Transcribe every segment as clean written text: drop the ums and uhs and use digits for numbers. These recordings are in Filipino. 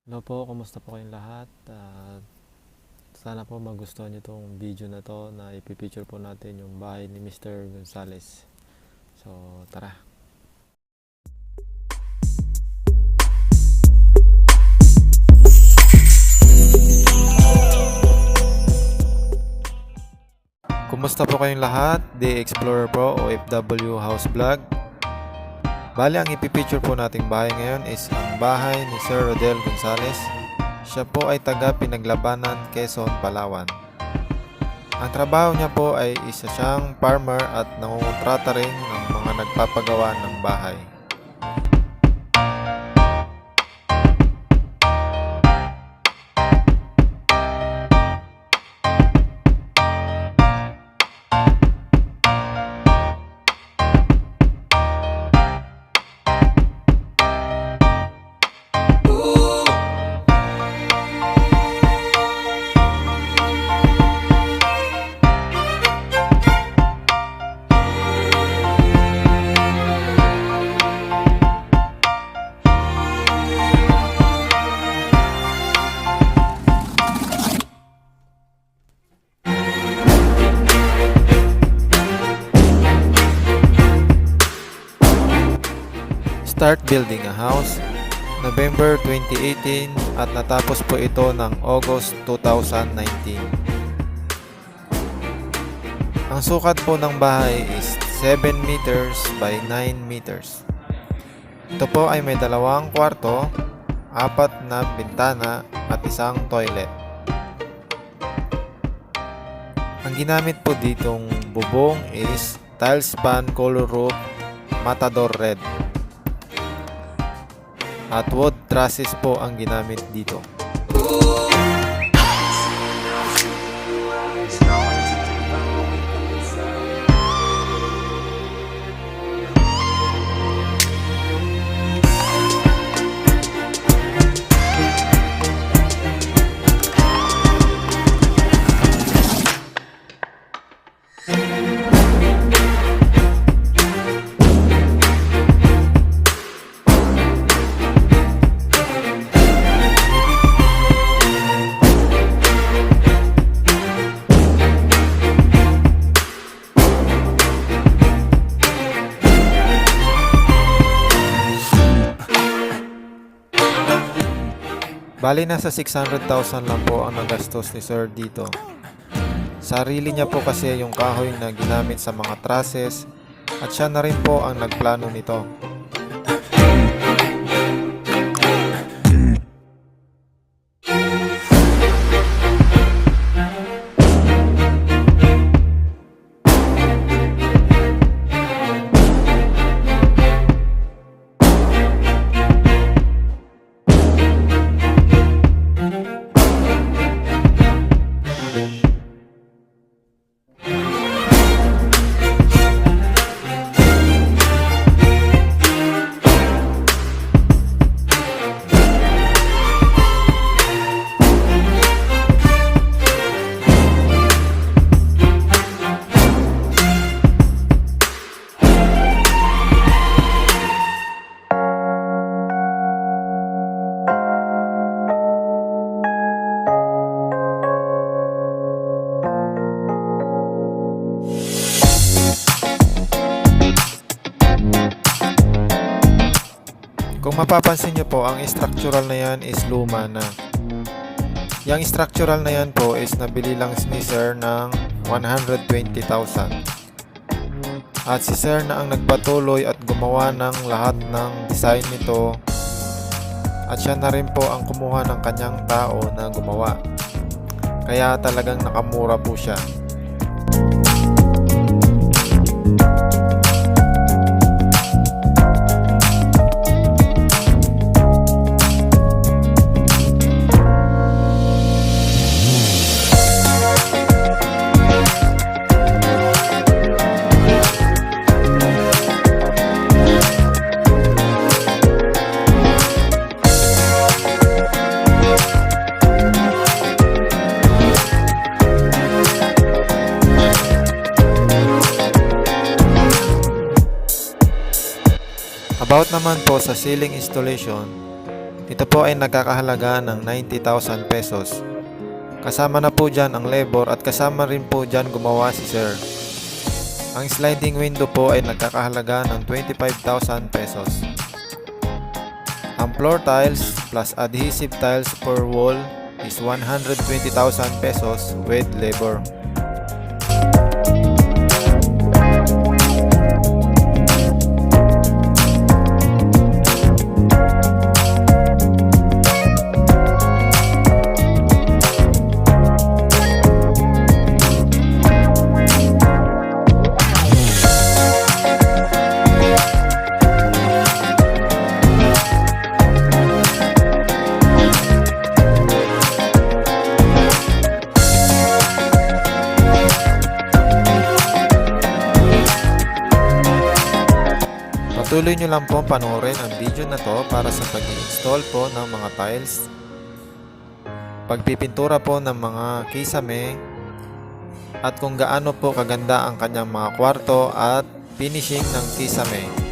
Hello po, kumusta po kayong lahat? Sana po magustuhan nyo itong video na to na ipipicture po natin yung bahay ni Mr. Gonzales. So, tara! Kumusta po kayong lahat? Day Explorer po, OFW House Vlog. Bali, ang ipipicture po nating bahay ngayon is ang bahay ni Sir Rodel Gonzales. Siya po ay taga Pinaglabanan, Quezon, Palawan. Ang trabaho niya po ay isa siyang farmer at nangungontrata rin ng mga nagpapagawa ng bahay. Start building a house, November 2018 at natapos po ito ng August 2019. Ang sukat po ng bahay is 7 meters by 9 meters. Ito po ay may 2 kwarto, 4 na bintana at 1 toilet. Ang ginamit po ditong bubong is tile span color roof MATADOR red. At wood trusses po ang ginamit dito. Bali, nasa 600,000 lang po ang nagastos ni Sir dito. Sarili niya po kasi yung kahoy na ginamit sa mga trusses at siya na rin po ang nagplano nito. Kung mapapansin nyo po, ang structural na yan is luma na. Yung structural na yan po is nabili lang ni Sir ng 120,000. At si Sir na ang nagpatuloy at gumawa ng lahat ng design nito. At siya na rin po ang kumuha ng kanyang tao na gumawa. Kaya talagang nakamura po siya. About naman po sa ceiling installation, Ito po ay nagkakahalaga ng 90,000 pesos. Kasama na po dyan ang labor at kasama rin po dyan gumawa si Sir. Ang sliding window po ay nagkakahalaga ng 25,000 pesos. Ang floor tiles plus adhesive tiles per wall is 120,000 pesos with labor. Patuloy nyo lang po panoorin ang video na to para sa pag-install po ng mga tiles, pagpipintura po ng mga kisame, at kung gaano po kaganda ang kanyang mga kwarto at finishing ng kisame.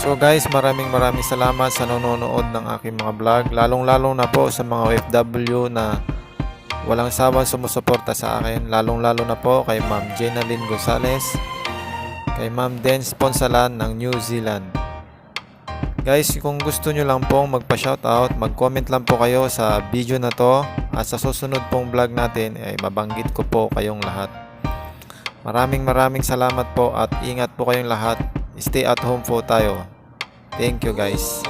So guys, maraming salamat sa nanonood ng aking mga vlog. Lalong-lalong na po sa mga OFW na walang sawang sumusuporta sa akin. Lalong-lalo na po kay Ma'am Jenalyn Gonzales, kay Ma'am Den Sponsalan ng New Zealand. Guys, kung gusto nyo lang pong magpa-shoutout, mag-comment lang po kayo sa video na to. At sa susunod pong vlog natin ay mabanggit ko po kayong lahat. Maraming salamat po at ingat po kayong lahat. Stay at home po tayo. Thank you guys.